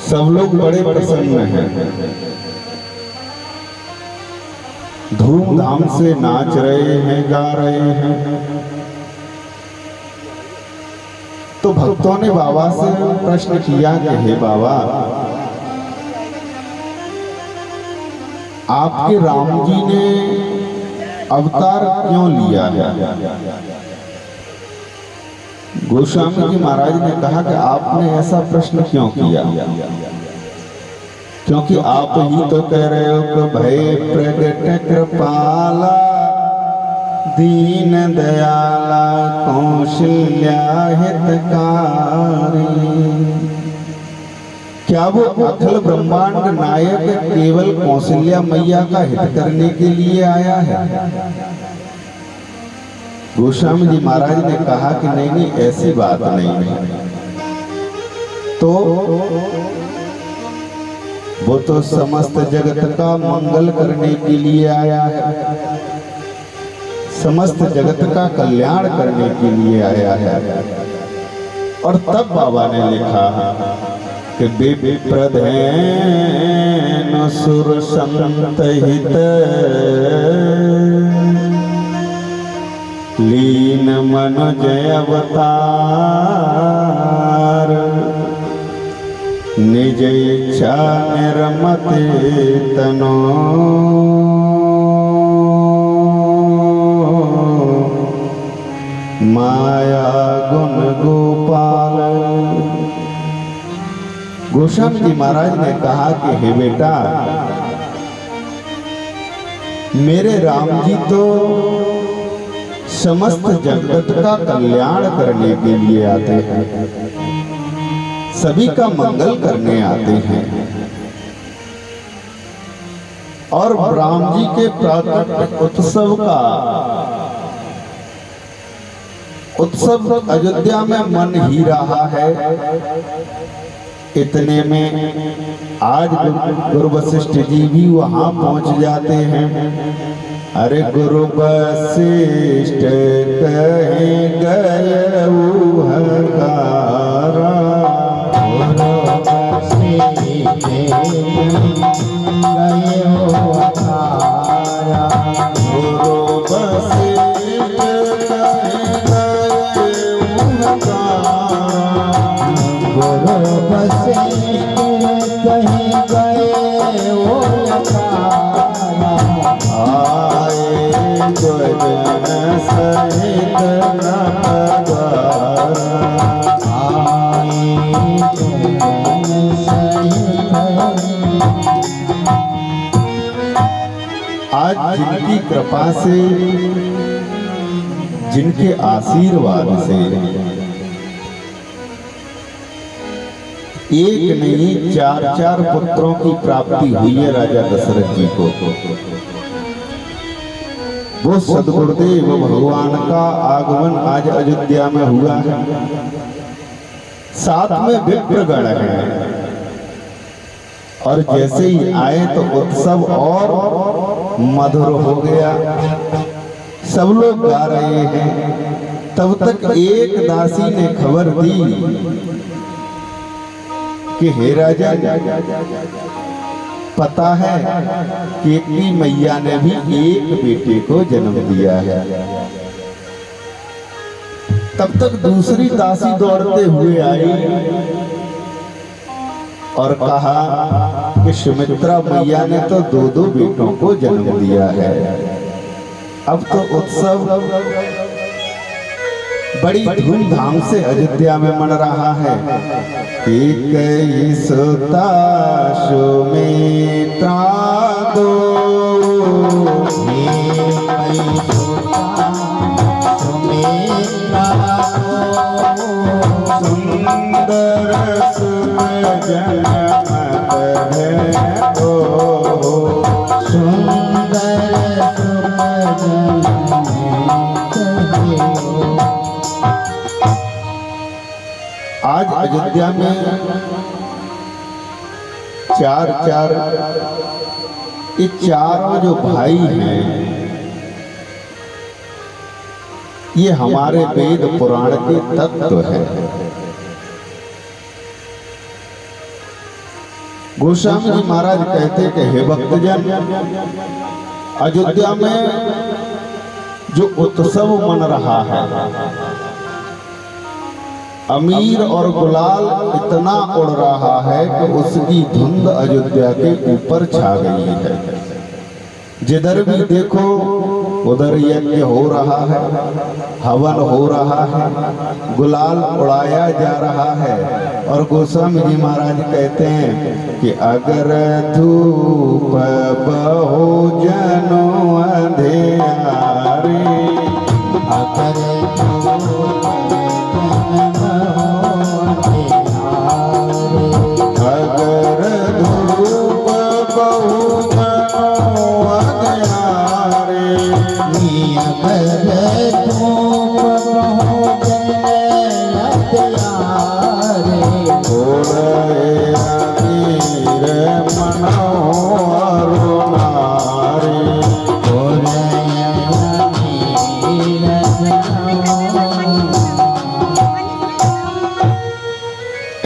सब लोग बड़े प्रसन्न हैं, धूमधाम से नाच रहे हैं, गा रहे हैं। तो भक्तों ने बाबा से प्रश्न किया कि हे बाबा, आपके राम जी ने अवतार क्यों लिया है? गोस्वामी जी महाराज ने कहा कि आपने ऐसा प्रश्न क्यों किया? क्योंकि आप ही तो कह रहे हो कि भय प्रगट कृपाला दीन दयाला कौशल्या हितकारी। क्या वो अखिल ब्रह्मांड नायक केवल कौशल्या मैया का हित करने के लिए आया है? गोस्वामी जी महाराज ने कहा कि नहीं, ऐसी बात नहीं है। तो वो तो समस्त जगत का मंगल करने के लिए आया है, समस्त जगत का कल्याण करने के लिए आया है। और तब बाबा ने लिखा कि विप्रध सुर संत हित लीन मनुज अवतार निज इच्छा निर्मते तनो माया गुण गोपाल। गोस्वामी जी महाराज ने कहा कि हे बेटा, मेरे राम जी तो समस्त जगत का कल्याण करने के लिए आते हैं, सभी का मंगल करने आते हैं। और राम जी के प्राकट्य उत्सव का उत्सव अयोध्या में मन ही रहा है। इतने में आज गुरु वशिष्ठ जी भी वहां पहुंच जाते हैं। अरे गुरु वशिष्ठ कहे गए हकारा, आज जिनकी कृपा से, जिनके आशीर्वाद से एक नहीं चार पुत्रों की प्राप्ति हुई है राजा दशरथ जी को। वो सद्गुरुदेव भगवान का आगमन आज अयोध्या में हुआ है। साथ में विप्रगण है, और जैसे ही आए तो उत्सव और मधुर हो गया। सब लोग गा रहे हैं। तब तक एक दासी ने खबर दी कि हे राजा, पता है केतली मैया ने भी एक बेटे को जन्म दिया है। तब तक दूसरी दासी दौड़ते हुए आई और कहा कि सुमित्रा मैया ने तो दो बेटों को जन्म दिया है। अब तो उत्सव बड़ी धूमधाम से अयोध्या में मन रहा है। एक सुता सुमित्रा दो, सुंदर सुजन आज अयोध्या में ये चारों जो भाई हैं, ये हमारे वेद पुराण के तत्व है। गोस्वामी जी महाराज कहते कि हे भक्तजन, अयोध्या में जो उत्सव मन रहा है, अमीर और गुलाल इतना उड़ रहा है कि उसकी धुंध अयोध्या के ऊपर छा गई है। जिधर भी देखो उधर यज्ञ हो रहा है, हवन हो रहा है, गुलाल उड़ाया जा रहा है। और गोस्वामी जी महाराज कहते हैं कि अगर धूप बहुजनो अंधियारे, अगर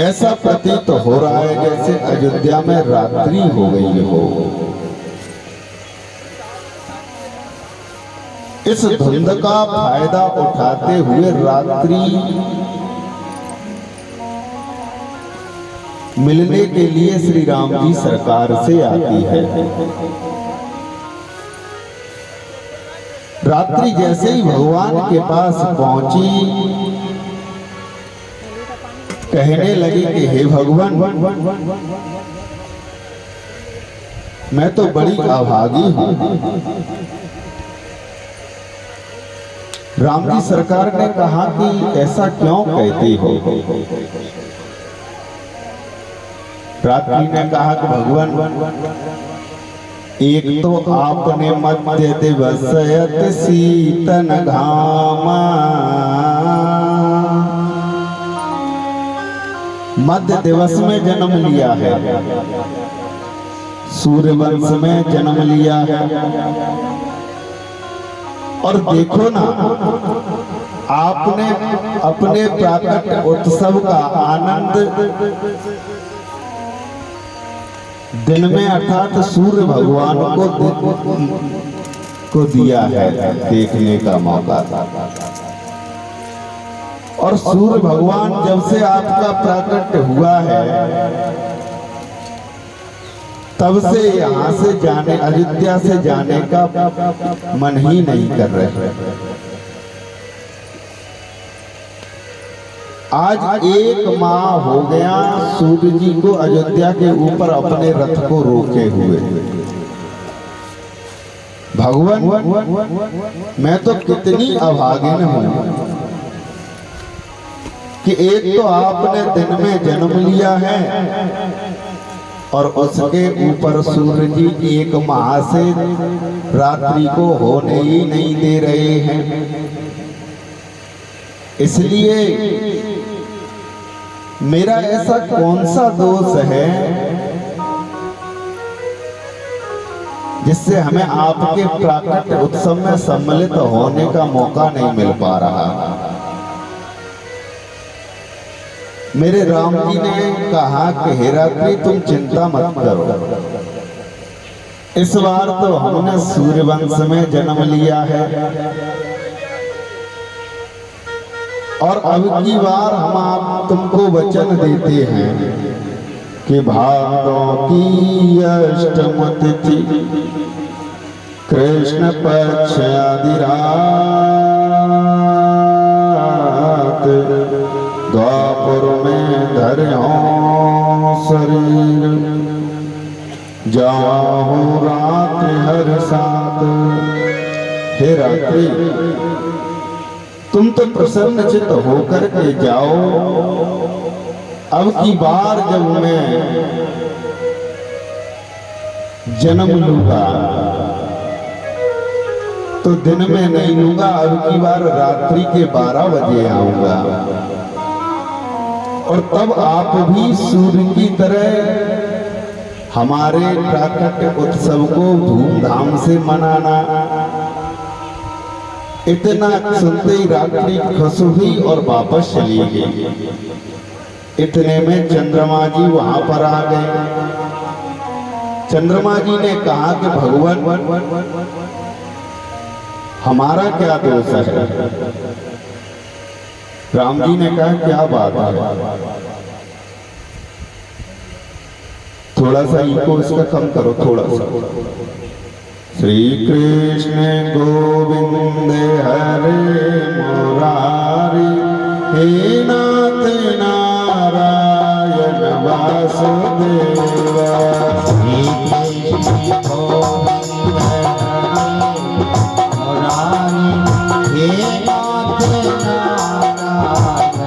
ऐसा प्रतीत हो रहा है जैसे अयोध्या में रात्रि हो गई हो। इस धुंध का फायदा उठाते हुए रात्रि मिलने के लिए श्री राम जी सरकार से आती है। रात्रि जैसे ही भगवान के पास पहुंची, कहने लगी कि हे भगवान, मैं तो बड़ी अभागी हूं। राम जी सरकार ने कहा कि ऐसा क्यों कहती हो? रात्रि ने कहा कि भगवान, एक तो आपने मध्य दिवसयत शीतन घामा, मध्य दिवस में जन्म लिया है, सूर्यवंश में जन्म लिया है। और देखो ना, आपने अपने प्राकट उत्सव का आनंद दिन में अर्थात सूर्य भगवान को दिया है देखने का मौका। और सूर्य भगवान जब से आपका प्राकट हुआ है, तब से यहाँ से जाने, अयोध्या से जाने का मन ही नहीं कर रहे। आज 1 माह हो गया सूर्य जी को अयोध्या के ऊपर अपने रथ को रोके हुए। भगवान, मैं तो कितनी अभागिन हूं कि एक तो आपने दिन में जन्म लिया है और उसके ऊपर सूर्य जी 1 माह से रात्रि को होने ही नहीं दे रहे हैं। इसलिए मेरा ऐसा कौन सा दोष है जिससे हमें आपके प्राकट उत्सव में सम्मिलित होने का मौका नहीं मिल पा रहा? मेरे राम जी ने कहा कि हे रात्रि, तुम चिंता मत करो, इस बार तो हमने सूर्यवंश में जन्म लिया है और अब की बार हम आप तुमको वचन देते हैं कि भादों की अष्टम तिथि कृष्ण पक्ष आदि रात द्वापर में धर्यो शरीर जाहु रात्रि हर साथ। हे रात्रि, तुम तो प्रसन्नचित होकर के जाओ। अब की बार जब मैं जन्म लूंगा तो दिन में नहीं लूंगा, अब की बार रात्रि के 12 बजे आऊंगा और तब आप भी सूर्य की तरह हमारे प्राकट उत्सव को धूमधाम से मनाना। इतना सुनते ही रात्रि खुश हुई और वापस चली गई। इतने में चंद्रमा जी वहां पर आ गए। चंद्रमा जी ने कहा कि भगवान हमारा क्या दोष है। राम जी ने कहा क्या बात है, थोड़ा सा इको इसका कम करो थोड़ा सा। श्री कृष्ण गोविंद हरे मुरारी, हे नाथ नारायण वासुदेवा। श्री कृष्ण गोविंद मुरारी, हे नाथ नारायण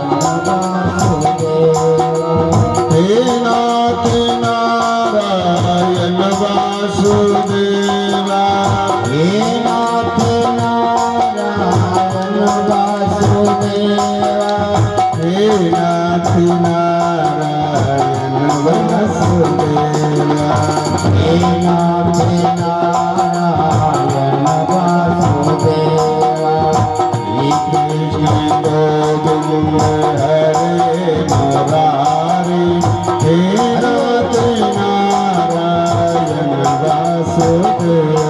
वासुदेवा। हे नाथ नारायण वासुदेवा। हे नाथ नारायण वासुदेवा। हे नाथ नारायण वासुदेवा। हे नाथ नारायण वासुदेवा। श्री कृष्ण गोविंद हरे मुरारी, हे नाथ नारायण वासुदेवा।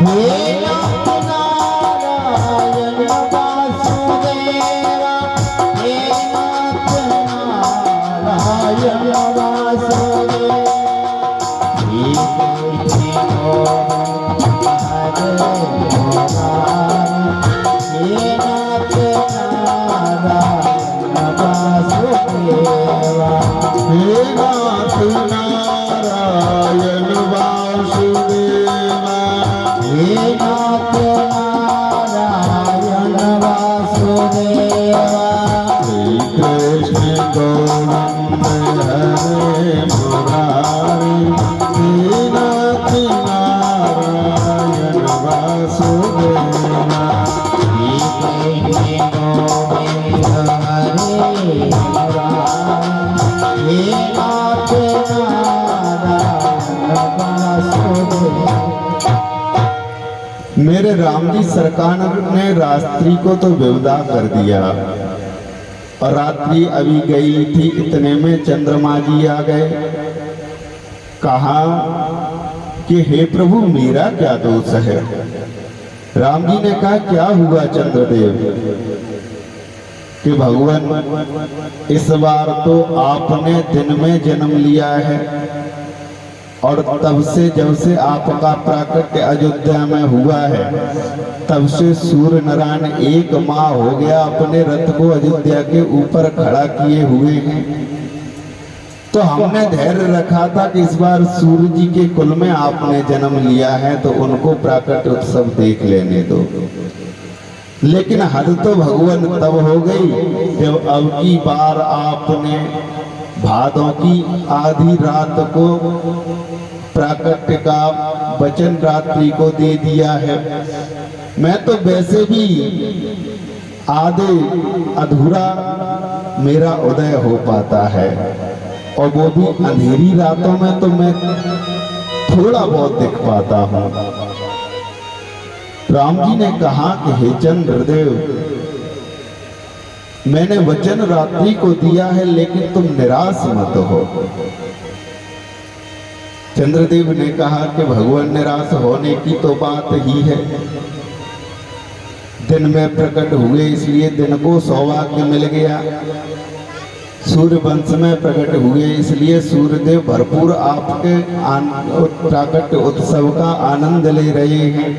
हे नाथ नारायण वासुदेवा। हे नाथ नारायण वासुदेवा। श्री कृष्ण गोविंद हरे मुरारी, हे नाथ नारायण वासुदेवा। हे नाथ नारायण वासुदेवा। हे नाथ नारायण वासुदेवा। श्री कृष्ण गोविंद हरे मुरारी, हे नाथ नारायण वासुदेवा। श्री कृष्ण गोविंद हरे मुरारी, हे नाथ नारायण वासुदेवा। मेरे राम जी सरकार ने रात्रि को तो विदा कर दिया और रात्रि अभी गई थी, इतने में चंद्रमा जी आ गए। कहा कि हे प्रभु मेरा क्या दोष है। राम जी ने कहा क्या हुआ चंद्रदेव, कि भगवान इस बार तो आपने दिन में जन्म लिया है और तब से जब से आपका प्राकट्य अयोध्या में हुआ है तब से सूर्य नारायण एक माह हो गया अपने रथ को अयोध्या के ऊपर खड़ा किए हुए हैं। तो हमने धैर्य रखा था कि इस बार सूर्य जी के कुल में आपने जन्म लिया है तो उनको प्राकट्य उत्सव देख लेने दो। लेकिन हद तो भगवान तब हो गई जब अब की बार आपने भादों की आधी रात को प्राकट्य का वचन रात्रि को दे दिया है। मैं तो वैसे भी आधे अधूरा मेरा उदय हो पाता है और वो भी अंधेरी रातों में तो मैं थोड़ा बहुत दिख पाता हूँ। राम जी ने कहा कि हे चंद्रदेव, मैंने वचन रात्रि को दिया है लेकिन तुम निराश मत हो। चंद्रदेव ने कहा कि भगवान निराश होने की तो बात ही है। दिन में प्रकट हुए इसलिए दिन को सौभाग्य मिल गया। सूर्य वंश में प्रकट हुए इसलिए सूर्यदेव भरपूर आपके प्राकट्य उत्सव का आनंद ले रहे हैं।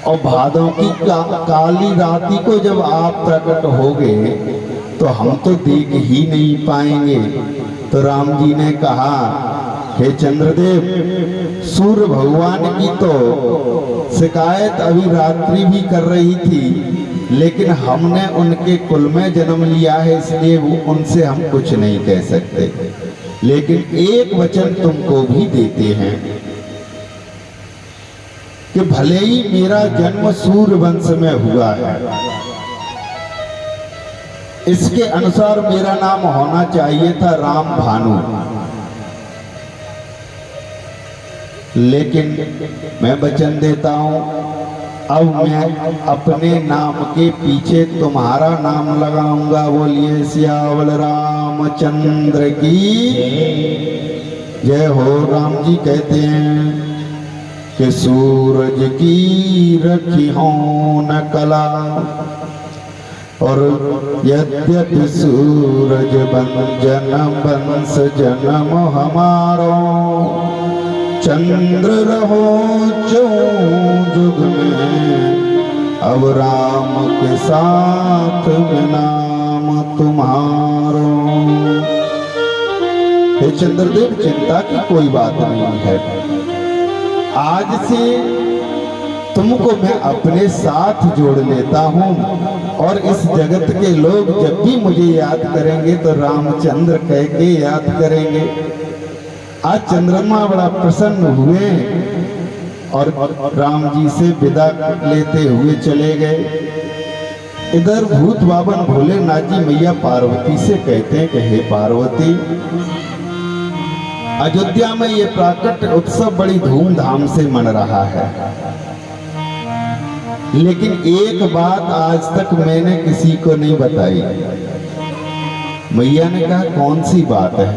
और भादों की काली रात्रि को जब आप प्रकट हो गए तो हम तो देख ही नहीं पाएंगे। तो राम जी ने कहा हे चंद्रदेव, सूर्य भगवान की तो शिकायत अभी रात्रि भी कर रही थी लेकिन हमने उनके कुल में जन्म लिया है इसलिए वो उनसे हम कुछ नहीं कह सकते। लेकिन एक वचन तुमको भी देते हैं कि भले ही मेरा जन्म सूर्य वंश में हुआ है, इसके अनुसार मेरा नाम होना चाहिए था राम भानु, लेकिन मैं वचन देता हूं अब मैं अपने नाम के पीछे तुम्हारा नाम लगाऊंगा। बोलिए सियावल रामचंद्र की जय हो। राम जी कहते हैं कि सूरज की रखी हो न कला, और यद्यपि सूरज बंजन बंस जन्म हमारो, चंद्र रहो जुग में, अब राम के साथ में नाम तुम्हारो। हे चंद्रदेव, चिंता की कोई बात नहीं है। आज से तुमको मैं अपने साथ जोड़ लेता हूँ, और इस जगत के लोग जब भी मुझे याद करेंगे तो रामचंद्र कह के याद करेंगे। आज चंद्रमा बड़ा प्रसन्न हुए और राम जी से विदा लेते हुए चले गए। इधर भूत बाबन भोलेनाथ जी मैया पार्वती से कहते हैं कि हे पार्वती, अयोध्या में ये प्राकट उत्सव बड़ी धूमधाम से मन रहा है, लेकिन एक बात आज तक मैंने किसी को नहीं बताई। मैया ने कहा कौन सी बात है?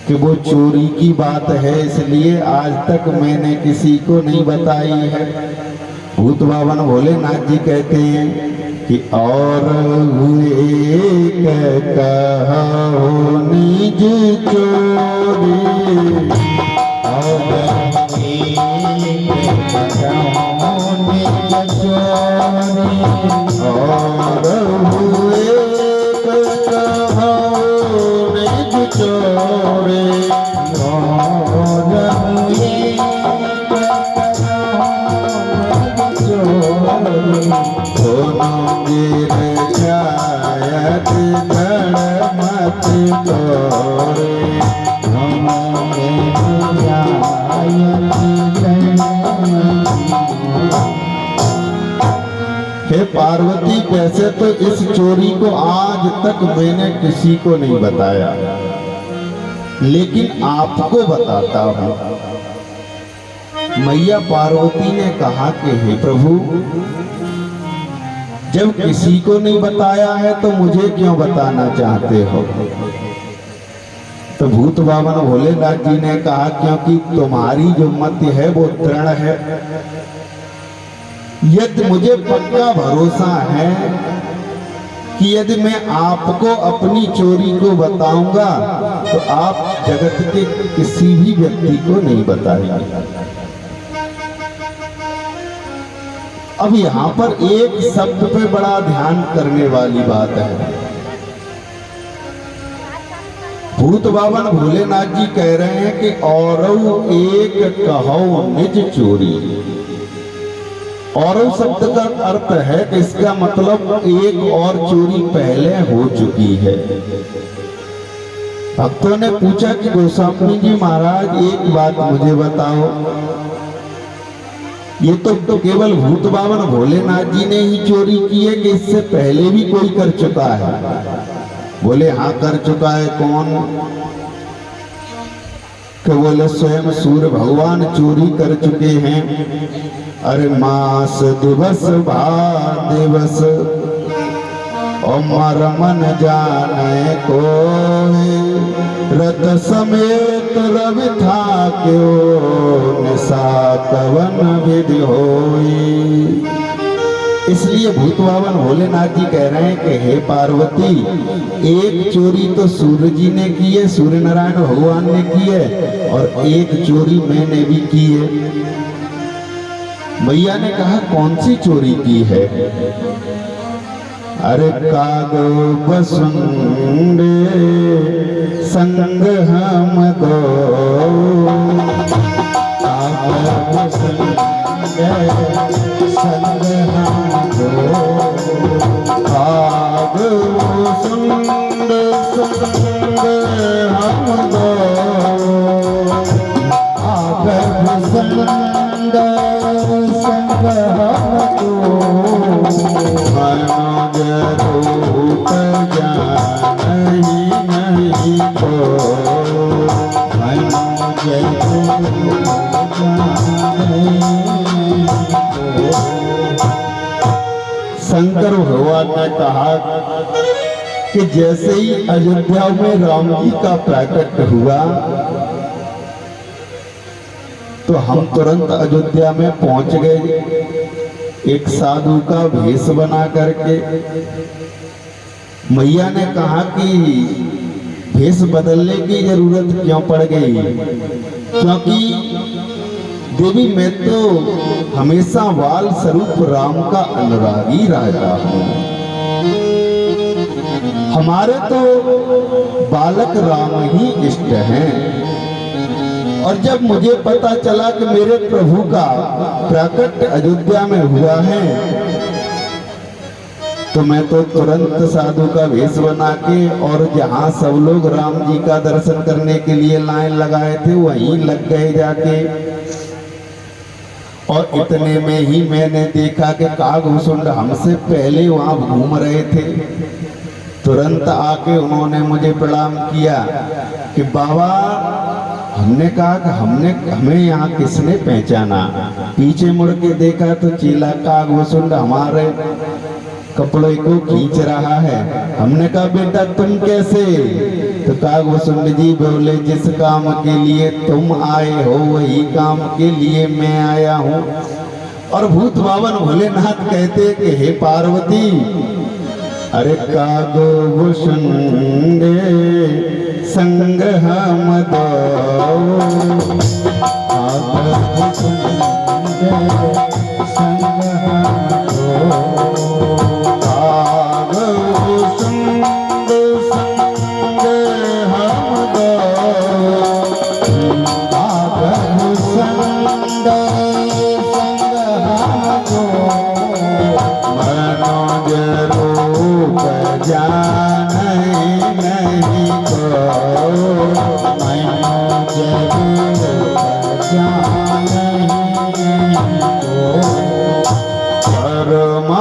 कि वो चोरी की बात है, इसलिए आज तक मैंने किसी को नहीं बताई है। भूत बाबन भोलेनाथ जी कहते हैं कि और हुए कहो निज चोरी, और हुए कहो निज चोरी, हे पार्वती, कैसे तो इस चोरी को आज तक मैंने किसी को नहीं बताया, लेकिन आपको बताता हूं। मैया पार्वती ने कहा कि हे प्रभु, जब किसी को नहीं बताया है तो मुझे क्यों बताना चाहते हो? तो भूत बाबन भोलेनाथ जी ने कहा क्योंकि तुम्हारी जो मत है वो दृढ़ है। यदि मुझे पक्का भरोसा है कि यदि मैं आपको अपनी चोरी को बताऊंगा तो आप जगत के किसी भी व्यक्ति को नहीं बताएंगे। अब यहां पर एक शब्द पे बड़ा ध्यान करने वाली बात है। भूत बाबन भोलेनाथ जी कह रहे हैं कि औरऊ एक कहो निज चोरी। औरऊ शब्द का अर्थ है कि इसका मतलब एक और चोरी पहले हो चुकी है। भक्तों ने पूछा कि गोस्वामी जी महाराज, एक बात मुझे बताओ, ये तो केवल भूत बाबन भोलेनाथ जी ने ही चोरी की है कि इससे पहले भी कोई कर चुका है? बोले हाँ, कर चुका है। कौन? कि बोले स्वयं सूर्य भगवान चोरी कर चुके हैं। अरे मास दिवस भार दिवस और मन जाने को, रत समेत रवि था क्यों निशा कवन विधि होई। इसलिए भूत बाबन भोलेनाथ जी कह रहे हैं कि हे पार्वती, एक चोरी तो सूर्य जी ने की है, सूर्य नारायण भगवान ने की है, और एक चोरी मैंने भी की है। मैया ने कहा कौन सी चोरी की है? अरे कागो बसुंडे संग हम दो, संग हम दो, कागो बसुंडे संग हम दो, रूप नहीं तो भगवान ने कहा कि जैसे ही अयोध्या में राम जी का प्रकट हुआ तो हम तुरंत अयोध्या में पहुंच गए, एक साधु का भेष बना करके। मैया ने कहा कि भेष बदलने की जरूरत क्यों पड़ गई, क्योंकि देवी मैं तो हमेशा बाल स्वरूप राम का अनुरागी रहता हूँ। हमारे तो बालक राम ही इष्ट हैं, और जब मुझे पता चला कि मेरे प्रभु का प्रकट अयोध्या में हुआ है तो मैं तो तुरंत साधु का वेश बना के और जहाँ सब लोग राम जी का दर्शन करने के लिए लाइन लगाए थे वहीं लग गए जाके। और इतने में ही मैंने देखा कि कागभूषुंड हमसे पहले वहां घूम रहे थे। तुरंत आके उन्होंने मुझे प्रणाम किया कि बाबा, हमने कहा कि हमें यहाँ किसने पहचाना। पीछे मुड़ के देखा तो चीला कागभूषुंड हमारे कपड़े को खींच रहा है। हमने कहा बेटा तुम कैसे? तो कागभूषुंड जी बोले जिस काम के लिए तुम आए हो वही काम के लिए मैं आया हूँ। और भूत बावन भोलेनाथ कहते कि हे पार्वती, अरे कागभूषुंड संग हम दो, संग हम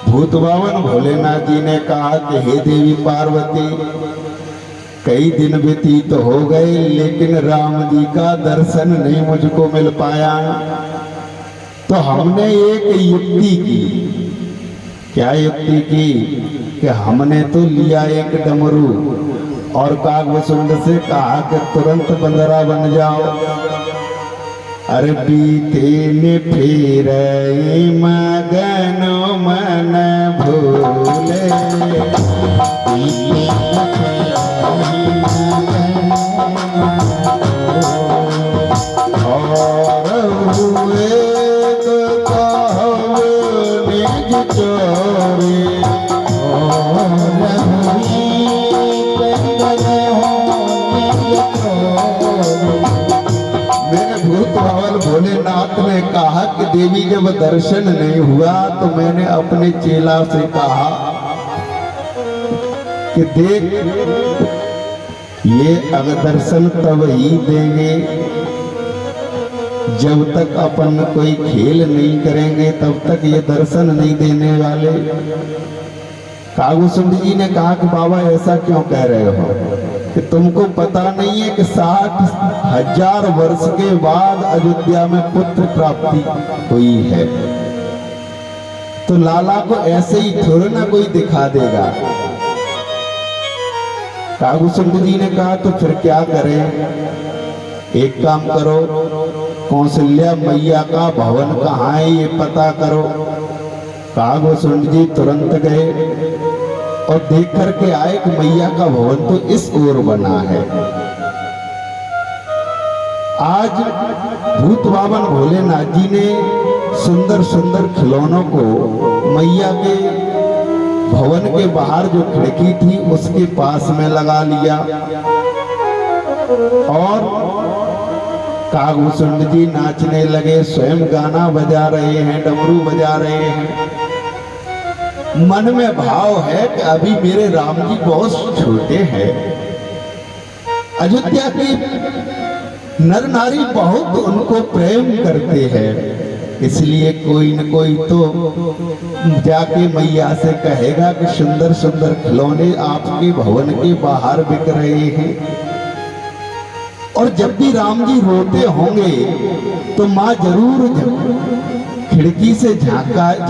भूत बावन भोलेनाथ जी ने कहा कि हे देवी पार्वती, कई दिन व्यतीत हो गए लेकिन राम जी का दर्शन नहीं मुझको मिल पाया। तो हमने एक युक्ति की। क्या युक्ति की? कि हमने तो लिया एक डमरू और कागभूषुंड से कहा कि तुरंत बंदरा बन जाओ। अरे बीते ने फिर मगन मन भूले, और हुए तो कहवे निज चोरी, भोलेनाथ ने कहा कि देवी जब दर्शन नहीं हुआ तो मैंने अपने चेला से कहा कि देख, ये अगर दर्शन तब ही देंगे जब तक अपन कोई खेल नहीं करेंगे, तब तक ये दर्शन नहीं देने वाले। कागभूषुंड जी ने कहा कि बाबा ऐसा क्यों कह रहे हो, कि तुमको पता नहीं है कि 60,000 वर्ष के बाद अयोध्या में पुत्र प्राप्ति हुई है, तो लाला को ऐसे ही थोड़ा ना कोई दिखा देगा। कागभूषुंड जी ने कहा तो फिर क्या करें? एक काम करो, कौशल्या मैया का भवन कहाँ है ये पता करो। कागभूषुंड जी तुरंत गए और देख करके आए कि मैया का भवन तो इस ओर बना है। आज भूत बावन भोलेनाथ जी ने सुंदर सुंदर खिलौनों को मैया के भवन के बाहर जो खिड़की थी उसके पास में लगा लिया, और कागभूषुंड जी नाचने लगे, स्वयं गाना बजा रहे हैं, डमरू बजा रहे हैं। मन में भाव है कि अभी मेरे राम जी बहुत छोटे हैं। अयोध्या के नर नारी बहुत उनको प्रेम करते हैं, इसलिए कोई न कोई तो जाके मैया से कहेगा कि सुंदर सुंदर खिलौने आपके भवन के बाहर बिक रहे हैं। और जब भी राम जी रोते होंगे तो माँ जरूर खिड़की से